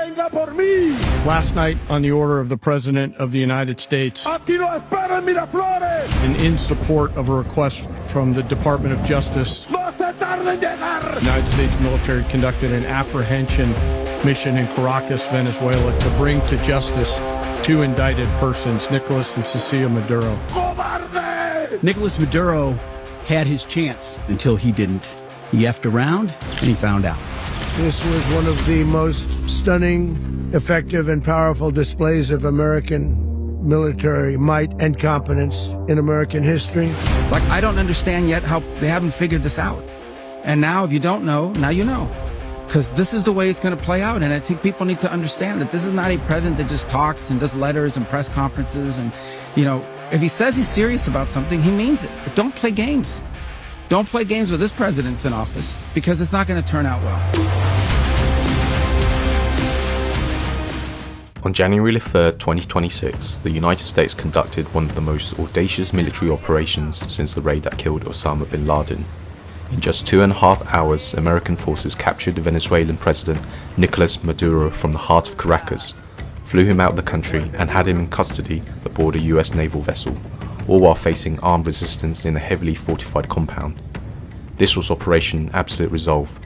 Last night, on the order of the President of the United States, and in support of a request from the Department of Justice, the United States military conducted an apprehension mission in Caracas, Venezuela, to bring to justice two indicted persons, Nicolas and Cecilia Maduro. Nicolas Maduro had his chance until he didn't. He effed around and he found out. This was one of the most stunning, effective, and powerful displays of American military might and competence in American history. Like, I don't understand yet how they haven't figured this out. And now, if you don't know, now you know. Because this is the way it's going to play out. And I think people need to understand that this is not a president that just talks and does letters and press conferences. And, you know, if he says he's serious about something, he means it. But don't play games. Don't play games with this president's in office, because it's not going to turn out well. On January 3rd, 2026, the United States conducted one of the most audacious military operations since the raid that killed Osama bin Laden. In just 2.5 hours, American forces captured the Venezuelan president Nicolas Maduro from the heart of Caracas, flew him out of the country and had him in custody aboard a US naval vessel, all while facing armed resistance in a heavily fortified compound. This was Operation Absolute Resolve.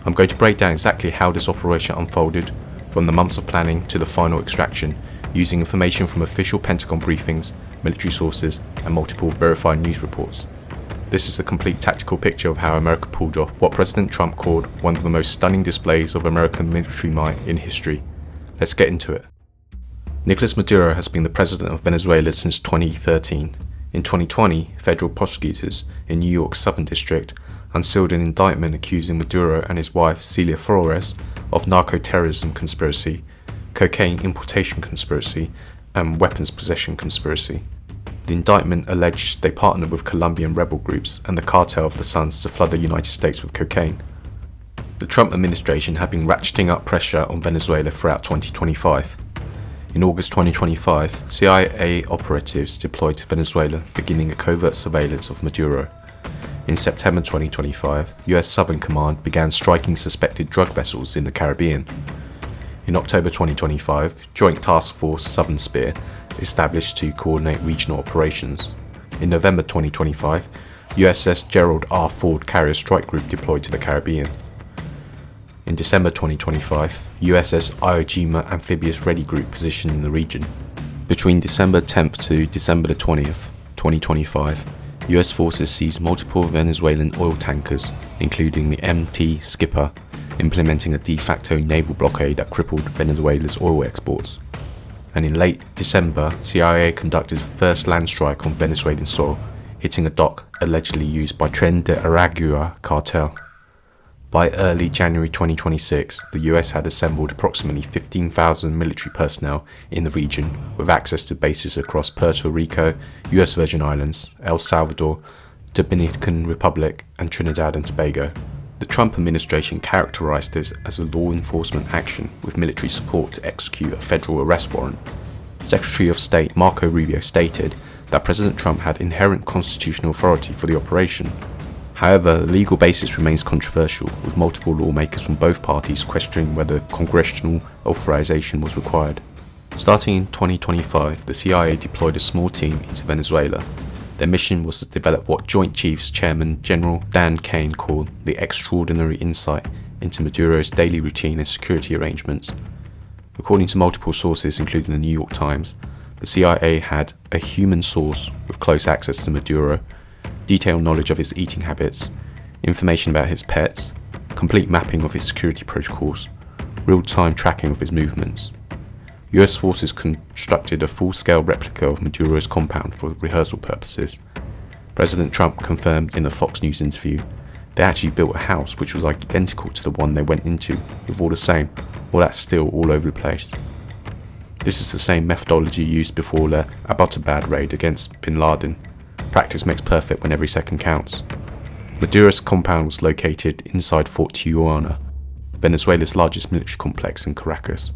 I'm going to break down exactly how this operation unfolded, from the months of planning to the final extraction, using information from official Pentagon briefings, military sources, and multiple verified news reports. This is the complete tactical picture of how America pulled off what President Trump called one of the most stunning displays of American military might in history. Let's get into it. Nicolas Maduro has been the president of Venezuela since 2013. In 2020, federal prosecutors in New York's Southern District unsealed an indictment accusing Maduro and his wife Celia Flores of narco-terrorism conspiracy, cocaine importation conspiracy, and weapons possession conspiracy. The indictment alleged they partnered with Colombian rebel groups and the Cartel of the Suns to flood the United States with cocaine. The Trump administration had been ratcheting up pressure on Venezuela throughout 2025. In August 2025, CIA operatives deployed to Venezuela, beginning a covert surveillance of Maduro. In September 2025, US Southern Command began striking suspected drug vessels in the Caribbean. In October 2025, Joint Task Force Southern Spear established to coordinate regional operations. In November 2025, USS Gerald R. Ford Carrier Strike Group deployed to the Caribbean. In December 2025, USS Iwo Jima Amphibious Ready Group positioned in the region. Between December 10th to December 20th, 2025, US forces seized multiple Venezuelan oil tankers, including the MT Skipper, implementing a de facto naval blockade that crippled Venezuela's oil exports. And in late December, CIA conducted the first land strike on Venezuelan soil, hitting a dock allegedly used by Tren de Aragua cartel. By early January 2026, the US had assembled approximately 15,000 military personnel in the region, with access to bases across Puerto Rico, US Virgin Islands, El Salvador, Dominican Republic, and Trinidad and Tobago. The Trump administration characterized this as a law enforcement action with military support to execute a federal arrest warrant. Secretary of State Marco Rubio stated that President Trump had inherent constitutional authority for the operation. However, the legal basis remains controversial, with multiple lawmakers from both parties questioning whether congressional authorization was required. Starting in 2025, the CIA deployed a small team into Venezuela. Their mission was to develop what Joint Chiefs Chairman General Dan Kane called the extraordinary insight into Maduro's daily routine and security arrangements. According to multiple sources, including the New York Times, the CIA had a human source with close access to Maduro, detailed knowledge of his eating habits, information about his pets, complete mapping of his security protocols, real-time tracking of his movements. US forces constructed a full-scale replica of Maduro's compound for rehearsal purposes. President Trump confirmed in a Fox News interview they actually built a house which was identical to the one they went into, with all the same, all that steel all over the place. This is the same methodology used before the Abbottabad raid against bin Laden. Practice makes perfect when every second counts. Maduro's compound was located inside Fort Tiuna, Venezuela's largest military complex in Caracas.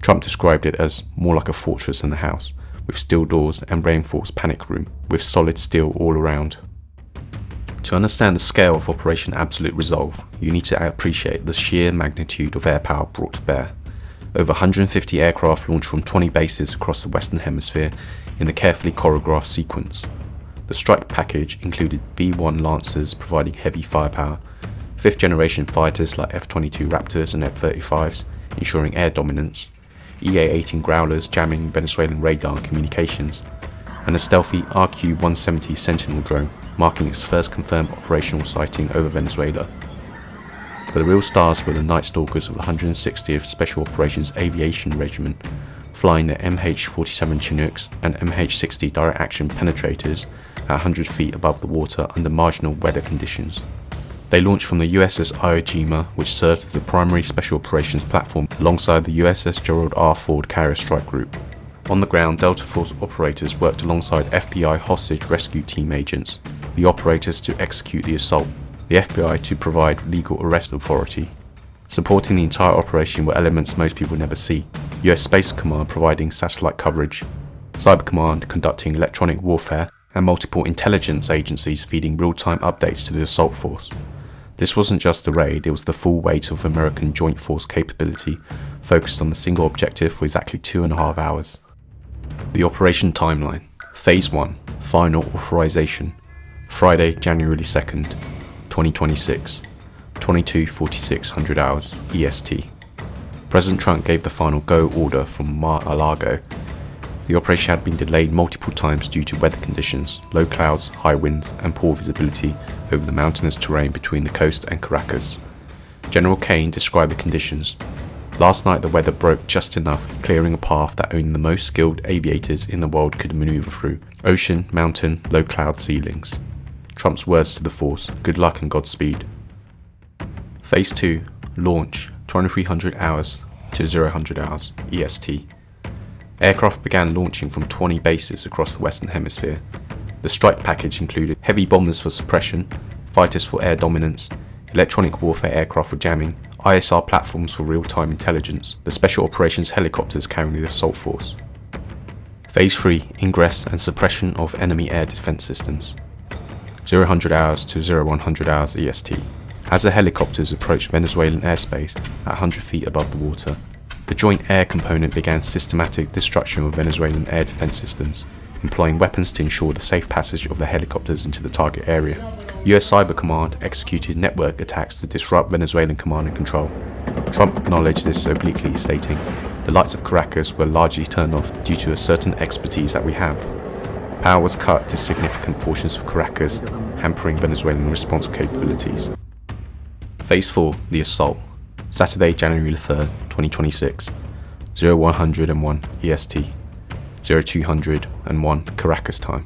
Trump described it as more like a fortress than a house, with steel doors and reinforced panic room, with solid steel all around. To understand the scale of Operation Absolute Resolve, you need to appreciate the sheer magnitude of air power brought to bear. Over 150 aircraft launched from 20 bases across the Western Hemisphere in a carefully choreographed sequence. The strike package included B-1 Lancers providing heavy firepower, 5th generation fighters like F-22 Raptors and F-35s ensuring air dominance, EA-18 Growlers jamming Venezuelan radar and communications, and a stealthy RQ-170 Sentinel drone marking its first confirmed operational sighting over Venezuela. But the real stars were the Night Stalkers of the 160th Special Operations Aviation Regiment, flying the MH-47 Chinooks and MH-60 direct action penetrators at 100 feet above the water under marginal weather conditions. They launched from the USS Iwo Jima, which served as the primary special operations platform alongside the USS Gerald R. Ford carrier strike group. On the ground, Delta Force operators worked alongside FBI hostage rescue team agents, the operators to execute the assault, the FBI to provide legal arrest authority. Supporting the entire operation were elements most people never see: US Space Command providing satellite coverage, Cyber Command conducting electronic warfare, and multiple intelligence agencies feeding real-time updates to the assault force. This wasn't just a raid, it was the full weight of American joint force capability focused on the single objective for exactly 2.5 hours. The operation timeline. Phase 1. Final authorization. Friday, January 2nd, 2026. 22:4600 hours EST. President Trump gave the final go order from Mar-a-Lago. The operation had been delayed multiple times due to weather conditions, low clouds, high winds, and poor visibility over the mountainous terrain between the coast and Caracas. General Kane described the conditions. Last night the weather broke just enough, clearing a path that only the most skilled aviators in the world could maneuver through. Ocean, mountain, low cloud ceilings. Trump's words to the force: good luck and Godspeed. Phase 2. Launch. 2300 hours to 0000 hours EST. Aircraft began launching from 20 bases across the Western Hemisphere. The strike package included heavy bombers for suppression, fighters for air dominance, electronic warfare aircraft for jamming, ISR platforms for real-time intelligence, the special operations helicopters carrying the assault force. Phase 3. Ingress and suppression of enemy air defense systems. 0000 hours to 0100 hours EST. As the helicopters approached Venezuelan airspace at 100 feet above the water, the Joint Air Component began systematic destruction of Venezuelan air defense systems, employing weapons to ensure the safe passage of the helicopters into the target area. US Cyber Command executed network attacks to disrupt Venezuelan command and control. Trump acknowledged this obliquely, stating, "The lights of Caracas were largely turned off due to a certain expertise that we have." Power was cut to significant portions of Caracas, hampering Venezuelan response capabilities. Phase 4. The Assault. Saturday, January 3rd, 2026. 0101 EST. 0201 Caracas time.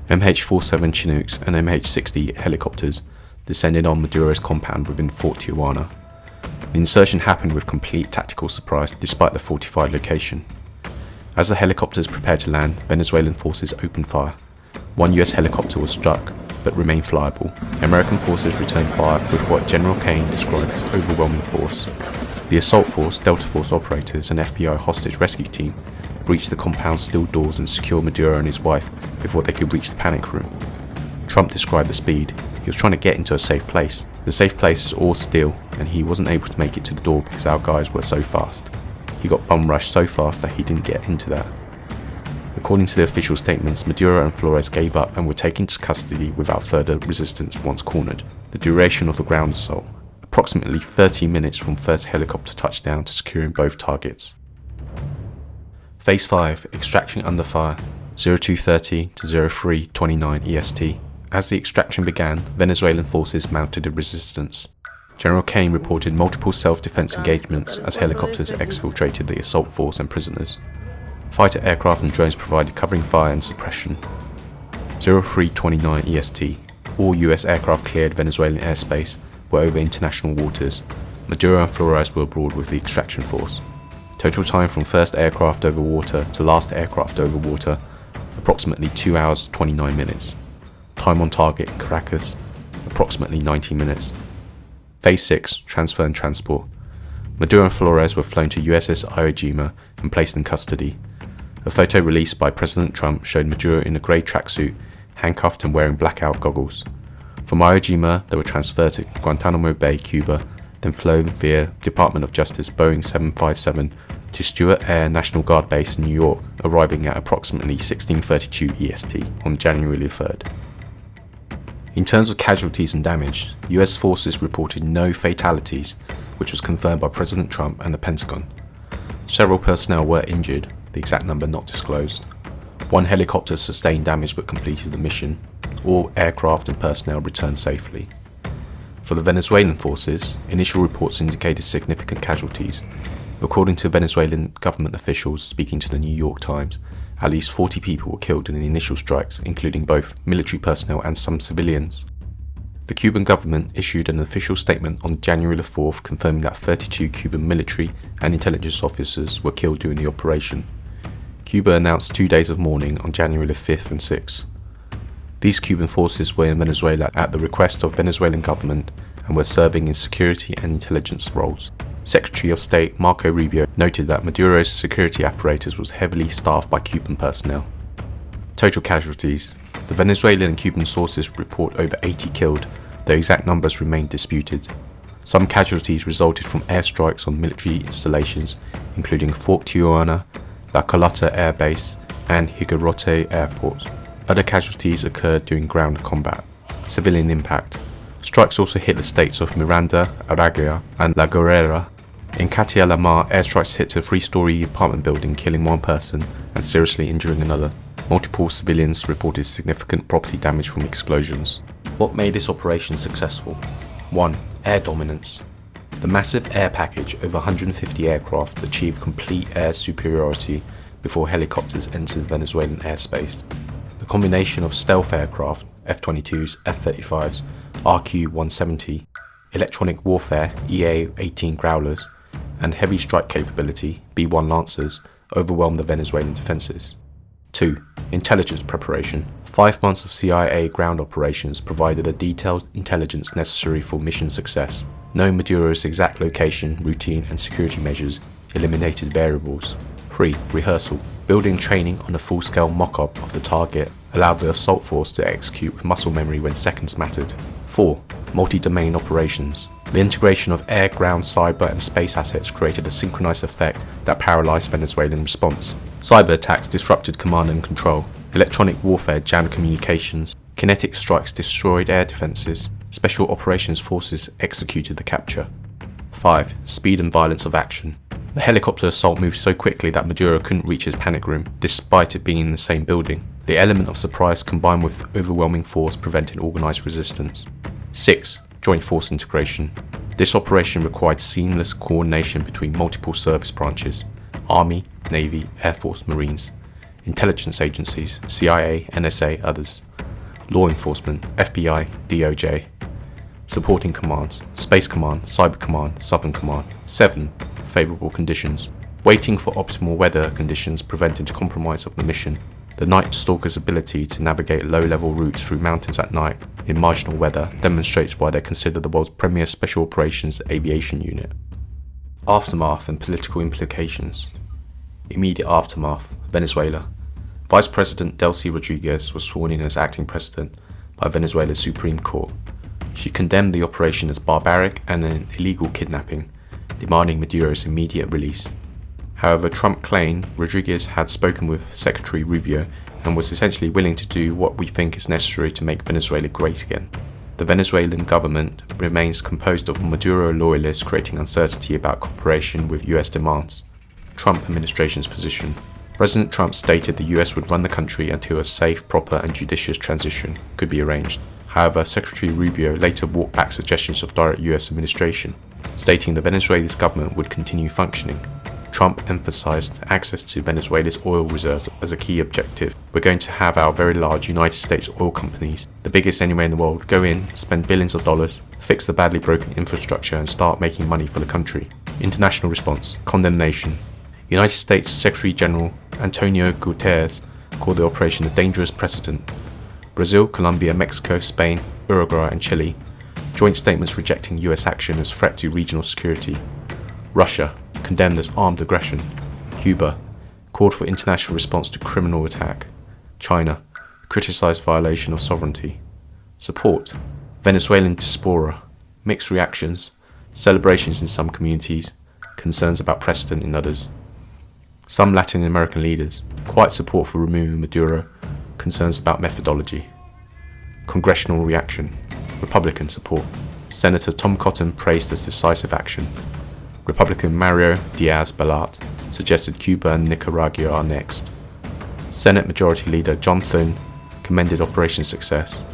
MH-47 Chinooks and MH-60 helicopters descended on Maduro's compound within Fort Tiuna. The insertion happened with complete tactical surprise despite the fortified location. As the helicopters prepared to land, Venezuelan forces opened fire. One US helicopter was struck, but remained flyable. American forces returned fire with what General Kane described as overwhelming force. The assault force, Delta Force operators, and FBI hostage rescue team breached the compound's steel doors and secured Maduro and his wife before they could reach the panic room. Trump described the speed. He was trying to get into a safe place. The safe place is all steel, and he wasn't able to make it to the door because our guys were so fast. He got bum rushed so fast that he didn't get into that. According to the official statements, Maduro and Flores gave up and were taken to custody without further resistance once cornered. The duration of the ground assault: approximately 30 minutes from first helicopter touchdown to securing both targets. Phase 5. Extraction under fire. 0230 to 0329 EST. As the extraction began, Venezuelan forces mounted a resistance. General Kane reported multiple self-defense engagements as helicopters exfiltrated the assault force and prisoners. Fighter aircraft and drones provided covering fire and suppression. 0329 EST. All US aircraft cleared Venezuelan airspace, were over international waters. Maduro and Flores were abroad with the extraction force. Total time from first aircraft over water to last aircraft over water, approximately 2 hours 29 minutes. Time on target in Caracas, approximately 90 minutes. Phase 6. Transfer and transport. Maduro and Flores were flown to USS Iwo Jima and placed in custody. A photo released by President Trump showed Maduro in a grey tracksuit, handcuffed and wearing blackout goggles. From Iwo Jima, they were transferred to Guantanamo Bay, Cuba, then flown via Department of Justice Boeing 757 to Stewart Air National Guard Base in New York, arriving at approximately 16:32 EST on January 3rd. In terms of casualties and damage, US forces reported no fatalities, which was confirmed by President Trump and the Pentagon. Several personnel were injured, the exact number not disclosed. One helicopter sustained damage but completed the mission. All aircraft and personnel returned safely. For the Venezuelan forces, initial reports indicated significant casualties. According to Venezuelan government officials speaking to the New York Times, at least 40 people were killed in the initial strikes, including both military personnel and some civilians. The Cuban government issued an official statement on January 4th confirming that 32 Cuban military and intelligence officers were killed during the operation. Cuba announced 2 days of mourning on January 5th and 6th. These Cuban forces were in Venezuela at the request of Venezuelan government and were serving in security and intelligence roles. Secretary of State Marco Rubio noted that Maduro's security apparatus was heavily staffed by Cuban personnel. Total casualties. The Venezuelan and Cuban sources report over 80 killed, though exact numbers remain disputed. Some casualties resulted from airstrikes on military installations, including Fort Tiuna, La Carlota Air Base, and Higuerote Airport. Other casualties occurred during ground combat. Civilian impact. Strikes also hit the states of Miranda, Aragua, and La Guerrera. In Catia La Mar, airstrikes hit a 3-story apartment building, killing one person and seriously injuring another. Multiple civilians reported significant property damage from explosions. What made this operation successful? 1. Air dominance. The massive air package, over 150 aircraft, achieved complete air superiority before helicopters entered Venezuelan airspace. The combination of stealth aircraft, F-22s, F-35s, RQ-170, electronic warfare, EA-18 Growlers, and heavy strike capability, B-1 Lancers, overwhelmed the Venezuelan defences. 2. Intelligence preparation. 5 months of CIA ground operations provided the detailed intelligence necessary for mission success. Knowing Maduro's exact location, routine, and security measures eliminated variables. 3. Rehearsal. Building training on a full-scale mock-up of the target allowed the assault force to execute with muscle memory when seconds mattered. 4. Multi-domain operations. The integration of air, ground, cyber, and space assets created a synchronized effect that paralyzed Venezuelan response. Cyber attacks disrupted command and control. Electronic warfare jammed communications. Kinetic strikes destroyed air defenses. Special operations forces executed the capture. 5. Speed and violence of action. The helicopter assault moved so quickly that Maduro couldn't reach his panic room, despite it being in the same building. The element of surprise combined with overwhelming force prevented organized resistance. 6. Joint force integration. This operation required seamless coordination between multiple service branches: Army, Navy, Air Force, Marines, intelligence agencies, CIA, NSA, others, law enforcement, FBI, DOJ, supporting commands, Space Command, Cyber Command, Southern Command. 7. Favorable conditions. Waiting for optimal weather conditions prevented compromise of the mission. The Night Stalkers' ability to navigate low-level routes through mountains at night in marginal weather demonstrates why they're considered the world's premier special operations aviation unit. Aftermath and political implications. Immediate aftermath. Venezuela. Vice President Delcy Rodriguez was sworn in as acting president by Venezuela's Supreme Court. She condemned the operation as barbaric and an illegal kidnapping, demanding Maduro's immediate release. However, Trump claimed Rodriguez had spoken with Secretary Rubio and was essentially willing to do what we think is necessary to make Venezuela great again. The Venezuelan government remains composed of Maduro loyalists, creating uncertainty about cooperation with US demands. Trump administration's position. President Trump stated the US would run the country until a safe, proper and judicious transition could be arranged. However, Secretary Rubio later walked back suggestions of direct US administration, stating the Venezuela's government would continue functioning. Trump emphasized access to Venezuela's oil reserves as a key objective. We're going to have our very large United States oil companies, the biggest anywhere in the world, go in, spend billions of dollars, fix the badly broken infrastructure and start making money for the country. International response. Condemnation. United States Secretary General Antonio Guterres called the operation a dangerous precedent. Brazil, Colombia, Mexico, Spain, Uruguay and Chile. Joint statements rejecting US action as threat to regional security. Russia, condemned as armed aggression. Cuba, called for international response to criminal attack. China, criticized violation of sovereignty. Support. Venezuelan diaspora, mixed reactions. celebrations in some communities, concerns about precedent in others. Some Latin American leaders, quiet support for removing Maduro, concerns about methodology. Congressional reaction, Republican support. Senator Tom Cotton praised as decisive action. Republican Mario Diaz-Balart suggested Cuba and Nicaragua are next. Senate Majority Leader John Thune commended Operation Success.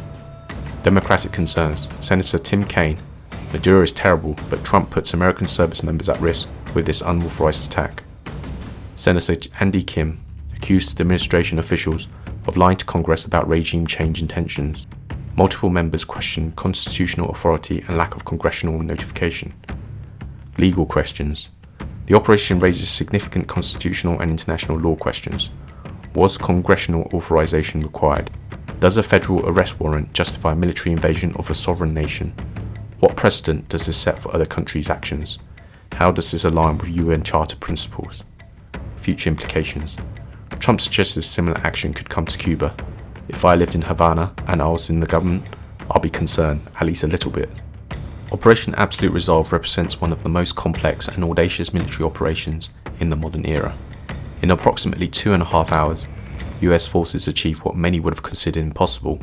Democratic concerns, Senator Tim Kaine, Maduro is terrible, but Trump puts American service members at risk with this unauthorized attack. Senator Andy Kim accused administration officials of lying to Congress about regime change intentions. Multiple members questioned constitutional authority and lack of congressional notification. Legal questions. The operation raises significant constitutional and international law questions. Was congressional authorization required? Does a federal arrest warrant justify military invasion of a sovereign nation? What precedent does this set for other countries' actions? How does this align with UN Charter principles? Future implications. Trump suggested similar action could come to Cuba. If I lived in Havana and I was in the government, I'll be concerned, at least a little bit. Operation Absolute Resolve represents one of the most complex and audacious military operations in the modern era. In approximately 2.5 hours, US forces achieved what many would have considered impossible,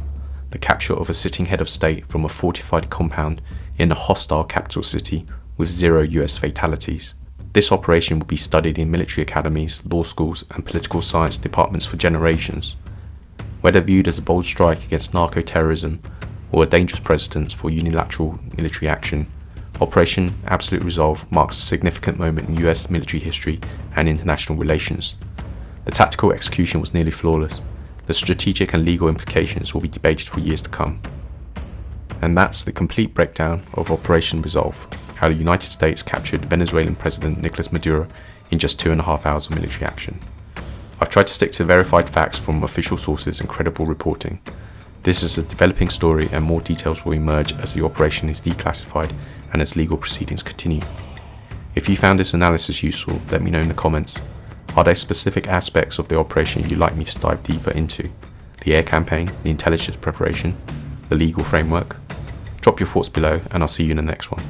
the capture of a sitting head of state from a fortified compound in a hostile capital city with 0 US fatalities. This operation will be studied in military academies, law schools and political science departments for generations. Whether viewed as a bold strike against narco-terrorism or a dangerous precedent for unilateral military action, Operation Absolute Resolve marks a significant moment in US military history and international relations. The tactical execution was nearly flawless. The strategic and legal implications will be debated for years to come. And that's the complete breakdown of Operation Resolve, how the United States captured Venezuelan President Nicolas Maduro in just 2.5 hours of military action. I've tried to stick to verified facts from official sources and credible reporting. This is a developing story and more details will emerge as the operation is declassified and as legal proceedings continue. If you found this analysis useful, let me know in the comments. Are there specific aspects of the operation you'd like me to dive deeper into? The air campaign, the intelligence preparation, the legal framework? Drop your thoughts below and I'll see you in the next one.